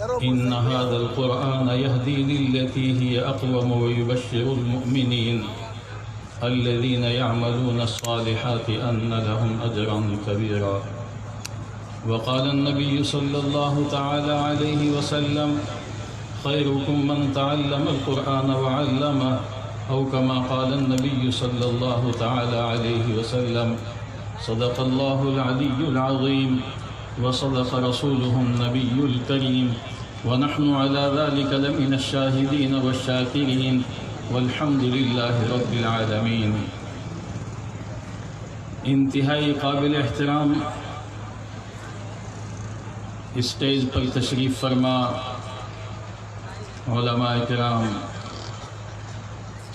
إن هذا القرآن يهدي للتي هي أقوم ويبشر المؤمنين الذين يعملون الصالحات أن لهم أجرا كبيرا. وقال النبي صلى الله تعالى عليه وسلم خيركم من تعلم القرآن وعلمه، أو كما قال النبي صلى الله تعالى عليه وسلم صدق الله العلي العظيم وصدق رسوله النبي الكريم، ونحن على ذلك لمن الشاهدين والشاكرين، والحمد لله رب العالمين. انتہائی قابل احترام اسٹیج پر تشریف فرما علماء کرام،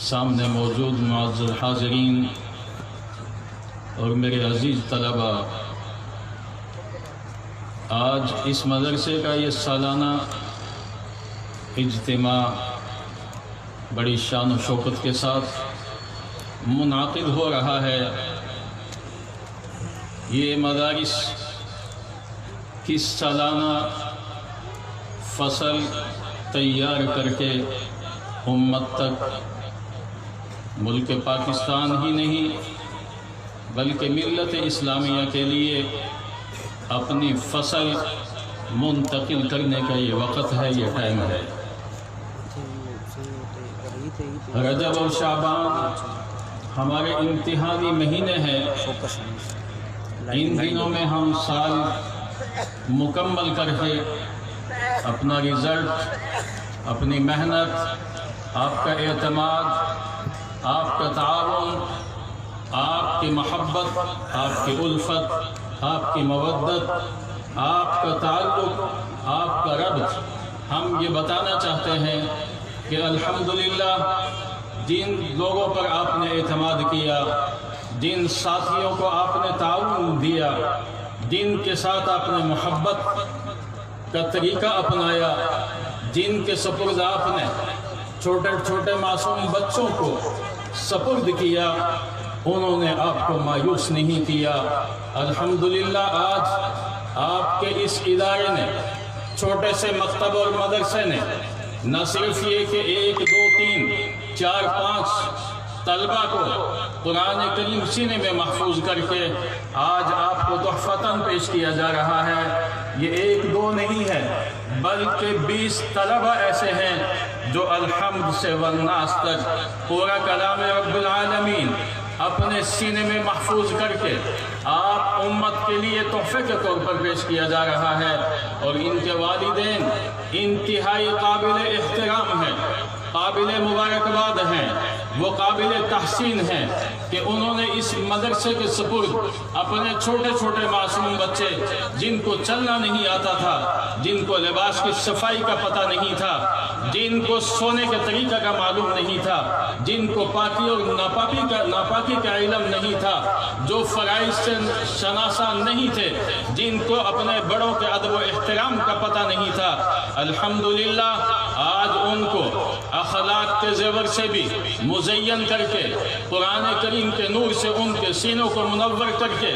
سامنے موجود معزز حاضرین اور میرے عزیز طلباء، آج اس مدرسے کا یہ سالانہ اجتماع بڑی شان و شوکت کے ساتھ منعقد ہو رہا ہے۔ یہ مدارس کی سالانہ فصل تیار کر کے امت تک، ملک پاکستان ہی نہیں بلکہ ملت اسلامیہ کے لیے اپنی فصل منتقل کرنے کا یہ وقت ہے، یہ ٹائم ہے۔ رجب اور شعبان ہمارے امتحانی مہینے ہیں۔ ان دنوں میں ہم سال مکمل کر کے اپنا رزلٹ، اپنی محنت، آپ کا اعتماد، آپ کا تعاون، آپ کی محبت، آپ کی الفت، آپ کی مودت، آپ کا تعلق، آپ کا ربط، ہم یہ بتانا چاہتے ہیں کہ الحمدللہ جن لوگوں پر آپ نے اعتماد کیا، جن ساتھیوں کو آپ نے تعاون دیا، جن کے ساتھ آپ نے محبت کا طریقہ اپنایا، جن کے سپرد آپ نے چھوٹے چھوٹے معصوم بچوں کو سپرد کیا، انہوں نے آپ کو مایوس نہیں کیا۔ الحمدللہ آج آپ کے اس ادارے نے، چھوٹے سے مکتب اور مدرسے نے، نہ صرف یہ کہ 1 2 3 4 5 طلبہ کو قرآن کریم سینے میں محفوظ کر کے آج آپ کو تحفتاً پیش کیا جا رہا ہے۔ یہ 1 2 نہیں ہے بلکہ 20 طلبہ ایسے ہیں جو الحمد سے والناس تک پورا کلام رب العالمین اپنے سینے میں محفوظ کر کے آپ امت کے لیے تحفے کے طور پر پیش کیا جا رہا ہے، اور ان کے والدین انتہائی قابل احترام ہیں، قابل مبارکباد ہیں، وہ قابل تحسین ہیں کہ انہوں نے اس مدرسے کے سپرد اپنے چھوٹے چھوٹے معصوم بچے، جن کو چلنا نہیں آتا تھا، جن کو لباس کی صفائی کا پتہ نہیں تھا، جن کو سونے کے طریقہ کا معلوم نہیں تھا، جن کو پاکی اور ناپاکی کا علم نہیں تھا، جو فرائض سے شناسا نہیں تھے، جن کو اپنے بڑوں کے ادب و احترام کا پتہ نہیں تھا، الحمدللہ آج ان کو اخلاق کے زیور سے بھی مزین کر کے، قرآن کریم کے نور سے ان کے سینوں کو منور کر کے،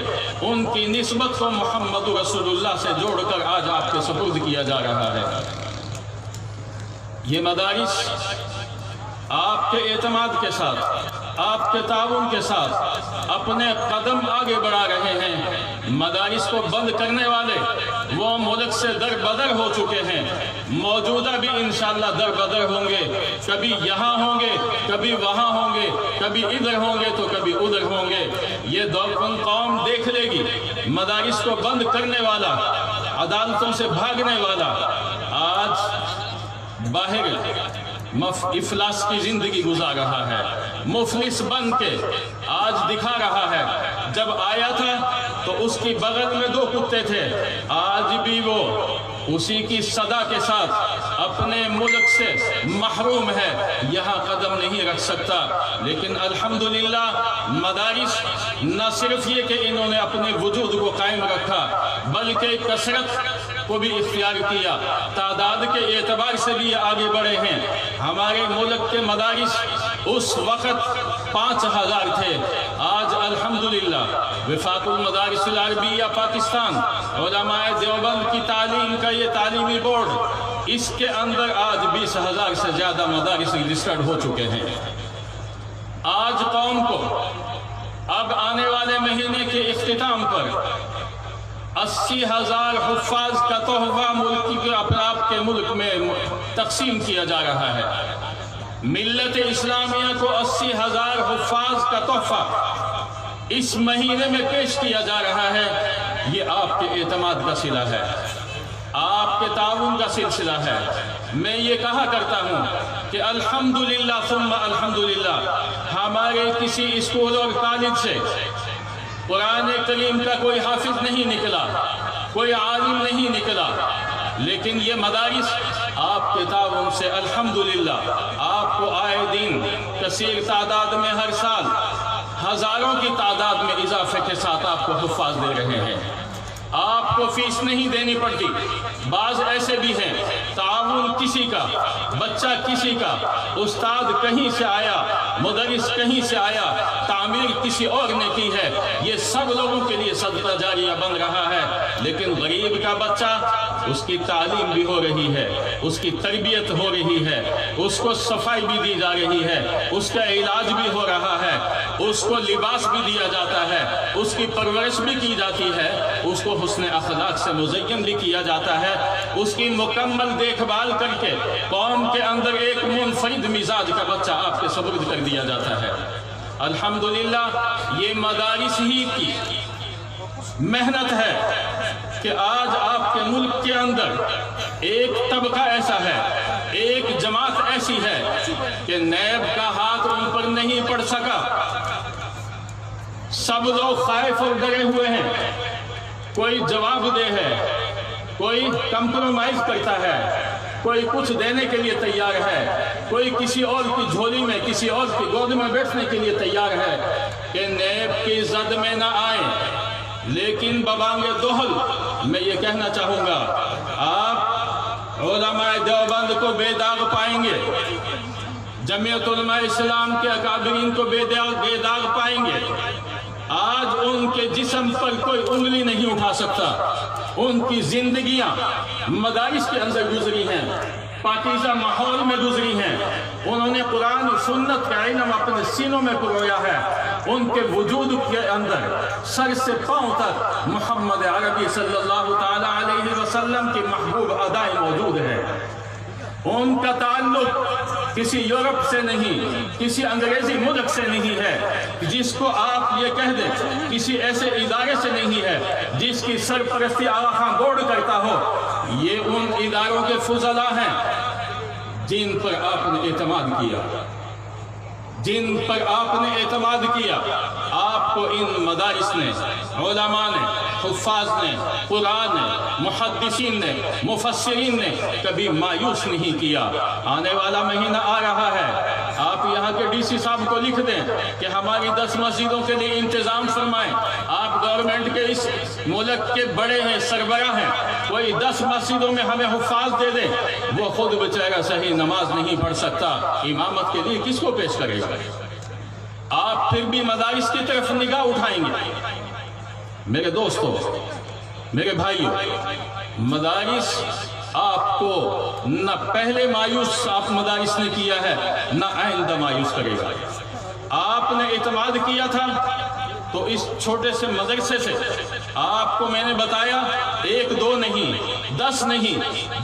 ان کی نسبت کو محمد رسول اللہ سے جوڑ کر آج آپ کے سپرد کیا جا رہا ہے۔ یہ مدارس آپ کے اعتماد کے ساتھ، آپ کے تعاون کے ساتھ اپنے قدم آگے بڑھا رہے ہیں۔ مدارس کو بند کرنے والے وہ ملک سے در بدر ہو چکے ہیں، موجودہ بھی انشاءاللہ در بدر ہوں گے، کبھی یہاں ہوں گے، کبھی وہاں ہوں گے، کبھی ادھر ہوں گے تو کبھی ادھر ہوں گے۔ یہ دولتن قوم دیکھ لے گی مدارس کو بند کرنے والا، عدالتوں سے بھاگنے والا آج باہر افلاس کی زندگی گزار رہا ہے، مفلس بن کے آج دکھا رہا ہے۔ جب آیا تھا تو اس کی بغل میں 2 کتے تھے، آج بھی وہ اسی کی صدا کے ساتھ اپنے ملک سے محروم ہے، یہاں قدم نہیں رکھ سکتا۔ لیکن الحمدللہ مدارس نہ صرف یہ کہ انہوں نے اپنے وجود کو قائم رکھا بلکہ کثرت کو بھی اختیار کیا، تعداد کے اعتبار سے بھی آگے بڑھے ہیں۔ ہمارے ملک کے مدارس اس وقت 5000 تھے، آج الحمدللہ وفاق المدارس العربیہ پاکستان، علماء دیوبند کی تعلیم کا یہ تعلیمی بورڈ اس کے اندر آج 20,000 سے زیادہ مدارس رجسٹرڈ ہو چکے ہیں۔ آج قوم کو اب آنے والے مہینے کے اختتام پر 80,000 حفاظ کا تحفہ ملک کے اپنے کے ملک میں تقسیم کیا جا رہا ہے۔ ملت اسلامیہ کو 80,000 حفاظ کا تحفہ اس مہینے میں پیش کیا جا رہا ہے۔ یہ آپ کے اعتماد کا صلہ ہے، آپ کے تعاون کا سلسلہ ہے۔ میں یہ کہا کرتا ہوں کہ الحمدللہ ثم الحمدللہ، ہمارے کسی اسکول اور کالج سے قرآن کریم کا کوئی حافظ نہیں نکلا، کوئی عالم نہیں نکلا، لیکن یہ مدارس آپ کے تعاون سے الحمدللہ آپ کو آئے دن کثیر تعداد میں ہر سال ہزاروں کی تعداد میں اضافے کے ساتھ آپ کو حفاظ دے رہے ہیں۔ آپ کو فیس نہیں دینی پڑتی۔ بعض ایسے بھی ہیں تعاون کسی کا، بچہ کسی کا، استاد کہیں سے آیا، مدرس کہیں سے آیا، تعمیر کسی اور نے کی ہے، یہ سب لوگوں کے لیے صدقہ جاریہ بن رہا ہے۔ لیکن غریب کا بچہ، اس کی تعلیم بھی ہو رہی ہے، اس کی تربیت ہو رہی ہے، اس کو صفائی بھی دی جا رہی ہے، اس کا علاج بھی ہو رہا ہے، اس کو لباس بھی دیا جاتا ہے، اس کی پرورش بھی کی جاتی ہے، اس کو حسن اخلاق سے مزین بھی کیا جاتا ہے، اس کی مکمل دیکھ بھال کر کے قوم کے اندر ایک منفرد مزاج کا بچہ آپ کے سپرد کر دیا جاتا ہے۔ الحمدللہ یہ مدارس ہی کی محنت ہے کہ آج آپ کے ملک کے اندر ایک طبقہ ایسا ہے، ایک جماعت ایسی ہے کہ نیب کا ہاتھ ان پر نہیں پڑ سکا۔ سب لوگ خائف اور ڈرے ہوئے ہیں، کوئی جواب دہ ہے، کوئی کمپرومائز کرتا ہے، کوئی کچھ دینے کے لیے تیار ہے، کوئی کسی اور کی جھولی میں، کسی اور کی گود میں بیٹھنے کے لیے تیار ہے کہ نیب کی زد میں نہ آئیں۔ لیکن ببانگ دوہل میں یہ کہنا چاہوں گا، آپ علماء دیوبند کو بے داغ پائیں گے، جمعیت علماء اسلام کے اکابرین کو بے داغ پائیں گے۔ آج ان کے جسم پر کوئی انگلی نہیں اٹھا سکتا۔ ان کی زندگیاں مدارس کے اندر گزری ہیں، پاکیزہ ماحول میں گزری ہیں، انہوں نے قرآن و سنت کا علم اپنے سینوں میں پرویا ہے، ان کے وجود کے اندر سر سے پاؤں تک محمد عربی صلی اللہ تعالی علیہ وسلم کی محبوب ادائیں موجود ہے۔ ان کا تعلق کسی یورپ سے نہیں، کسی انگریزی ملک سے نہیں ہے، جس کو آپ یہ کہہ دیں کسی ایسے ادارے سے نہیں ہے جس کی سرپرستی آغا خان گوڑ کرتا ہو۔ یہ ان اداروں کے فضلاء ہیں جن پر آپ نے اعتماد کیا، جن پر آپ نے اعتماد کیا۔ آپ کو ان مدارس نے، علماء نے، حفاظ نے، قرآن نے، محدثین نے، مفسرین نے کبھی مایوس نہیں کیا۔ آنے والا مہینہ آ رہا ہے، آپ یہاں کے ڈی سی صاحب کو لکھ دیں کہ ہماری 10 مسجدوں کے لیے انتظام فرمائیں۔ آپ گورنمنٹ کے اس ملک کے بڑے ہیں، سربراہ ہیں، کوئی 10 مسجدوں میں ہمیں حفاظ دے دیں۔ وہ خود بیچارہ صحیح نماز نہیں پڑھ سکتا، امامت کے لیے کس کو پیش کرے گا؟ آپ پھر بھی مدارس کی طرف نگاہ اٹھائیں گے۔ میرے دوستو، میرے بھائیو، مدارس آپ کو نہ پہلے مایوس آپ مدارس نے کیا ہے، نہ آئندہ مایوس کرے گا۔ آپ نے اعتماد کیا تھا تو اس چھوٹے سے مدرسے سے آپ کو میں نے بتایا 1 2 نہیں، 10 نہیں،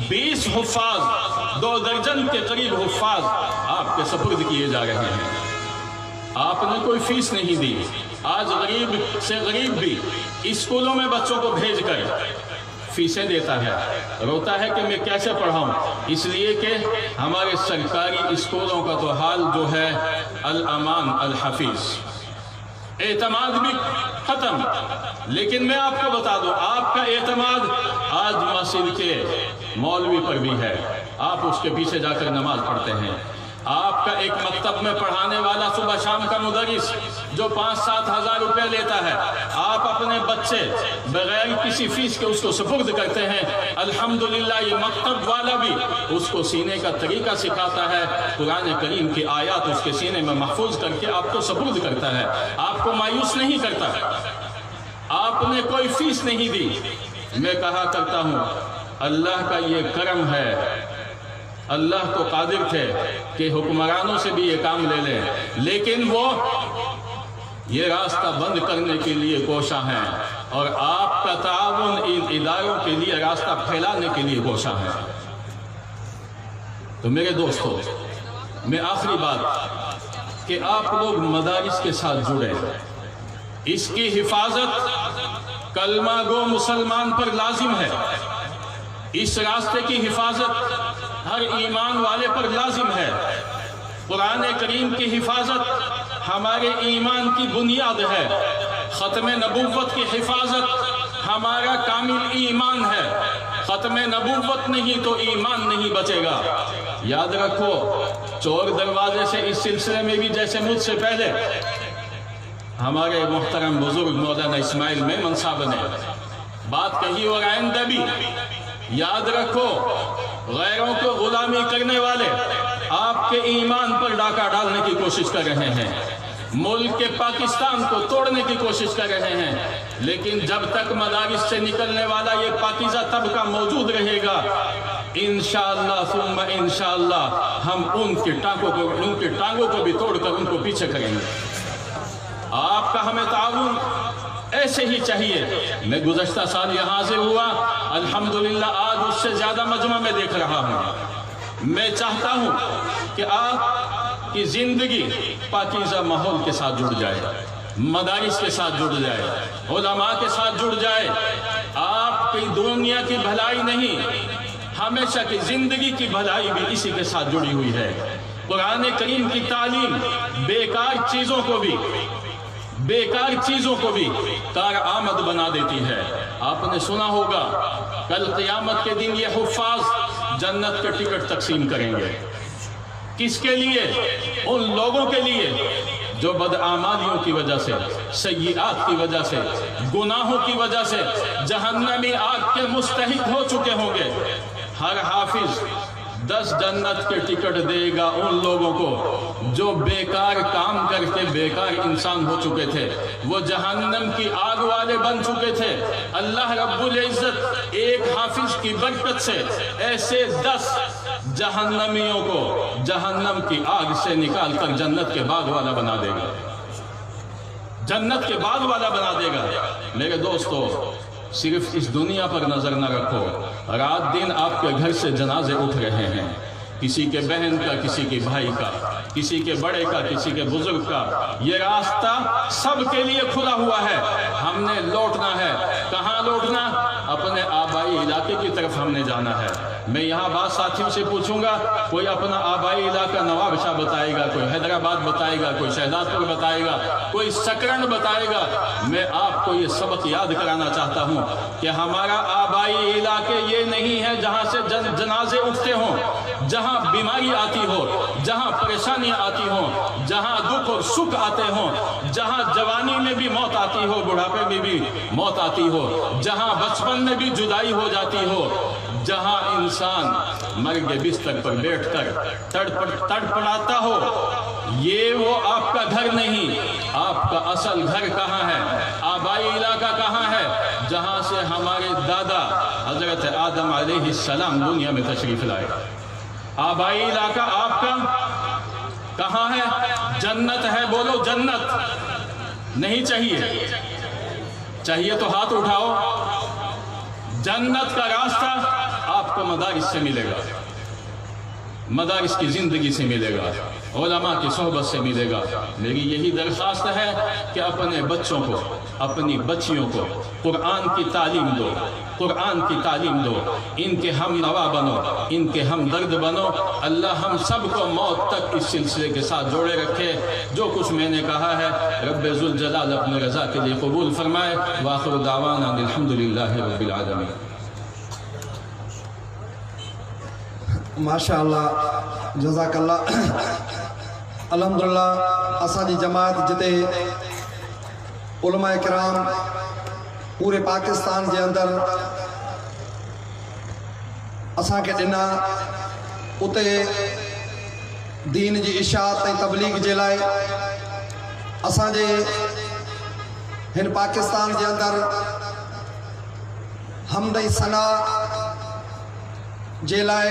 20 حفاظ، 2 درجن کے قریب حفاظ آپ کے سپرد کیے جا رہے ہیں۔ آپ نے کوئی فیس نہیں دی۔ آج غریب سے غریب بھی اسکولوں میں بچوں کو بھیج کر فیسیں دیتا ہے، روتا ہے کہ میں کیسے پڑھاؤں، اس لیے کہ ہمارے سرکاری اسکولوں کا تو حال جو ہے الامان الحفیظ، اعتماد بھی ختم۔ لیکن میں آپ کو بتا دوں، آپ کا اعتماد آج مسجد کے مولوی پر بھی ہے، آپ اس کے پیچھے جا کر نماز پڑھتے ہیں۔ آپ کا ایک مکتب میں پڑھانے والا صبح شام کا مدرس جو 5-7 ہزار روپے لیتا ہے، آپ اپنے بچے بغیر کسی فیس کے اس کو سپرد کرتے ہیں۔ الحمدللہ یہ مکتب والا بھی اس کو سینے کا طریقہ سکھاتا ہے، قرآن کریم کی آیات اس کے سینے میں محفوظ کر کے آپ کو سپرد کرتا ہے، آپ کو مایوس نہیں کرتا۔ آپ نے کوئی فیس نہیں دی۔ میں کہا کرتا ہوں، اللہ کا یہ کرم ہے اللہ تو قادر تھے کہ حکمرانوں سے بھی یہ کام لے لیں، لیکن وہ یہ راستہ بند کرنے کے لیے کوشاں ہیں، اور آپ کا تعاون ان اداروں کے لیے راستہ پھیلانے کے لیے کوشاں ہے۔ تو میرے دوستو، میں آخری بات کہ آپ لوگ مدارس کے ساتھ جڑے، اس کی حفاظت کلمہ گو مسلمان پر لازم ہے، اس راستے کی حفاظت ہر ایمان والے پر لازم ہے۔ قرآن کریم کی حفاظت ہمارے ایمان کی بنیاد ہے، ختم نبوت کی حفاظت ہمارا کامل ایمان ہے، ختم نبوت نہیں تو ایمان نہیں بچے گا۔ یاد رکھو، چور دروازے سے اس سلسلے میں بھی جیسے مجھ سے پہلے ہمارے محترم بزرگ مولانا اسماعیل میمن صاحب نے بات کہی، اور آئندہ بھی یاد رکھو، غیروں کو غلامی کرنے والے آپ کے ایمان پر ڈاکہ ڈالنے کی کوشش کر رہے ہیں، ملک کے پاکستان کو توڑنے کی کوشش کر رہے ہیں، لیکن جب تک مدارس سے نکلنے والا یہ پاکیزہ طبقہ موجود رہے گا، انشاءاللہ ثم انشاءاللہ ہم ان کی ٹانگوں کو بھی توڑ کر ان کو پیچھے کریں گے۔ آپ کا ہمیں تعاون ایسے ہی چاہیے۔ میں گزشتہ سال یہاں حاضر ہوا، الحمدللہ آج اس سے زیادہ مجمع میں دیکھ رہا ہوں۔ میں چاہتا ہوں کہ آپ کی زندگی پاکیزہ ماحول کے ساتھ جڑ جائے، مدارس کے ساتھ جڑ جائے، علماء کے ساتھ جڑ جائے۔ آپ کی دنیا کی بھلائی نہیں، ہمیشہ کی زندگی کی بھلائی بھی اسی کے ساتھ جڑی ہوئی ہے۔ قرآن کریم کی تعلیم بیکار چیزوں کو بھی کارآمد بنا دیتی ہے۔ آپ نے سنا ہوگا کل قیامت کے دن یہ حفاظ جنت کے ٹکٹ تقسیم کریں گے۔ کس کے لیے؟ ان لوگوں کے لیے جو بدعمالیوں کی وجہ سے، سیئات کی وجہ سے، گناہوں کی وجہ سے جہنمی آگ کے مستحق ہو چکے ہوں گے۔ ہر حافظ 10 جنت کے ٹکٹ دے گا ان لوگوں کو جو بیکار کام کر کے بیکار انسان ہو چکے تھے، وہ جہنم کی آگ والے بن چکے تھے۔ اللہ رب العزت ایک حافظ کی برکت سے ایسے 10 جہنمیوں کو جہنم کی آگ سے نکال کر جنت کے باغ والا بنا دے گا، جنت کے باغ والا بنا دے گا۔ میرے دوستو، صرف اس دنیا پر نظر نہ رکھو، رات دن آپ کے گھر سے جنازے اٹھ رہے ہیں، کسی کے بہن کا، کسی کے بھائی کا، کسی کے بڑے کا، کسی کے بزرگ کا۔ یہ راستہ سب کے لیے کھلا ہوا ہے، ہم نے لوٹنا ہے۔ کہاں لوٹنا؟ اپنے آبائی علاقے کی طرف ہم نے جانا ہے۔ میں یہاں بعض ساتھیوں سے پوچھوں گا، کوئی اپنا آبائی علاقہ نواب شاہ بتائے گا، کوئی حیدرآباد بتائے گا، کوئی شہزاد پور بتائے گا، کوئی سکرن بتائے گا۔ میں آپ کو یہ سبق یاد کرانا چاہتا ہوں کہ ہمارا آبائی علاقے یہ نہیں ہے جہاں سے جنازے اٹھتے ہوں، جہاں بیماری آتی ہو، جہاں پریشانیاں آتی ہوں، جہاں دکھ اور سکھ آتے ہوں، جہاں جوانی میں بھی موت آتی ہو، بڑھاپے میں بھی موت آتی ہو، جہاں بچپن میں بھی جدائی ہو جاتی ہو، جہاں انسان مرگ بستر پر بیٹھ کر تڑپڑاتا ہو، یہ وہ آپ کا گھر نہیں۔ آپ کا اصل گھر کہاں ہے؟ آبائی علاقہ کہاں ہے؟ جہاں سے ہمارے دادا حضرت آدم علیہ السلام دنیا میں تشریف لائے۔ آبائی علاقہ آپ کا کہاں ہے؟ جنت ہے، بولو جنت۔ نہیں چاہیے؟ چاہیے تو ہاتھ اٹھاؤ۔ جنت کا راستہ آپ کو مدارس سے ملے گا، مدارس کی زندگی سے ملے گا، علماء کی صحبت سے ملے گا۔ میری یہی درخواست ہے کہ اپنے بچوں کو، اپنی بچیوں کو قرآن کی تعلیم دو، قرآن کی تعلیم دو، ان کے ہم نوا بنو، ان کے ہم درد بنو۔ اللہ ہم سب کو موت تک اس سلسلے کے ساتھ جوڑے رکھے۔ جو کچھ میں نے کہا ہے رب ذوالجلال اپنے رضا کے لیے قبول فرمائے۔ وآخر دعوانا الحمدللہ رب العالمین۔ ماشاءاللہ، جزاک اللہ۔ الحمدللہ اساں دی جماعت جتے علماء کرام پورے پاکستان کے اندر اساں کے ڈنا اتے دین جی اشاعت تے تبلیغ جے لائے اساں جے ہن پاکستان کے اندر حمد ثنا جے لائے